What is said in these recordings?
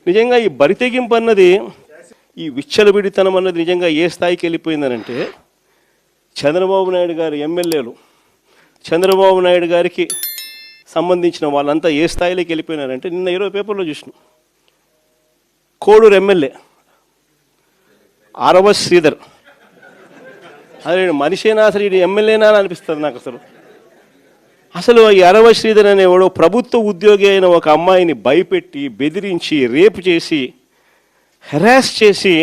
నిజంగా ఈ బరితెగింపు అన్నది, ఈ విచ్చలవిడితనం అన్నది నిజంగా ఏ స్థాయికి వెళ్ళిపోయిందనంటే, చంద్రబాబు నాయుడు గారి ఎమ్మెల్యేలు, చంద్రబాబు నాయుడు గారికి సంబంధించిన వాళ్ళంతా ఏ స్థాయిలోకి వెళ్ళిపోయినారంటే, నిన్న 20 పేపర్లో చూసినాం. కోడూరు ఎమ్మెల్యే ఆరవ శ్రీధర్, అదే మనిషేనా అసలు, ఇది ఎమ్మెల్యేనా అని అనిపిస్తుంది నాకు. అసలు ఈ అరవ శ్రీధర్ అనేవాడు ప్రభుత్వ ఉద్యోగి అయిన ఒక అమ్మాయిని భయపెట్టి, బెదిరించి, రేపు చేసి, హెరాస్ చేసి,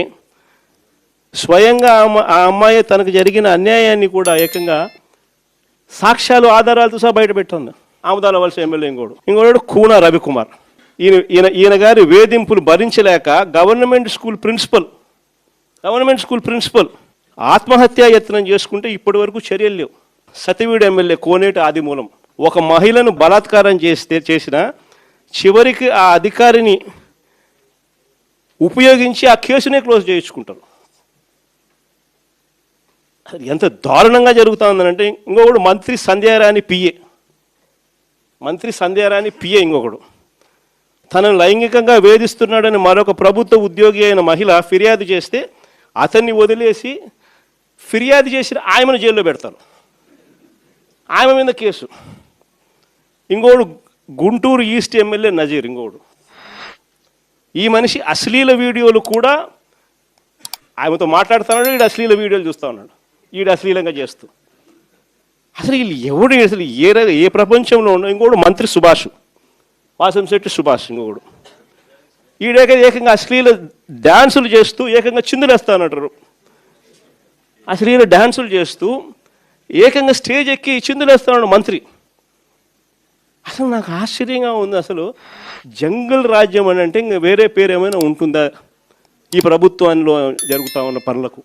స్వయంగా ఆ అమ్మాయి తనకు జరిగిన అన్యాయాన్ని కూడా ఏకంగా సాక్ష్యాలు, ఆధారాలతో సహా బయటపెట్టింది. ఆముదాల వలస ఎమ్మెల్యే ఇంకోడు కూన రవికుమార్. ఈయన గారి వేధింపులు భరించలేక గవర్నమెంట్ స్కూల్ ప్రిన్సిపల్ ఆత్మహత్యా యత్నం చేసుకుంటే ఇప్పటి వరకు చర్యలు లేవు. సతివీడు ఎమ్మెల్యే కోనేటి ఆదిమూలం ఒక మహిళను బలాత్కారం చేసిన చివరికి ఆ అధికారిని ఉపయోగించి ఆ కేసునే క్లోజ్ చేయించుకుంటారు. ఎంత దారుణంగా జరుగుతూ ఉందనంటే, ఇంకొకడు మంత్రి సంధ్యారాణి పిఏ ఇంకొకడు తనను లైంగికంగా వేధిస్తున్నాడని మరొక ప్రభుత్వ ఉద్యోగి అయిన మహిళ ఫిర్యాదు చేస్తే అతన్ని వదిలేసి ఫిర్యాదు చేసిన ఆయమను జైల్లో పెడతారు. ఆమె మీద కేసు. ఇంకోడు గుంటూరు ఈస్ట్ ఎమ్మెల్యే నజీర్ ఇంకోడు. ఈ మనిషి అశ్లీల వీడియోలు కూడా ఆమెతో మాట్లాడుతున్నాడు, ఈడు అశ్లీల వీడియోలు చూస్తూ ఉన్నాడు, ఈడు అశ్లీలంగా చేస్తూ. అసలు వీళ్ళు ఎవడు, అసలు ఏ ప్రపంచంలో ఉన్న. ఇంకోడు మంత్రి సుభాష్, వాసంశెట్టి సుభాష్ ఇంకొకడు. ఏకంగా అశ్లీల డ్యాన్సులు చేస్తూ ఏకంగా చిందులేస్తా అన్నట్టు. అశ్లీల డ్యాన్సులు చేస్తూ ఏకంగా స్టేజ్ ఎక్కి చిందులేస్తా ఉన్నాడు మంత్రి. అసలు నాకు ఆశ్చర్యంగా ఉంది. అసలు జంగల్ రాజ్యం అని అంటే ఇంకా వేరే పేరు ఏమైనా ఉంటుందా ఈ ప్రభుత్వంలో జరుగుతూ ఉన్న పనులకు?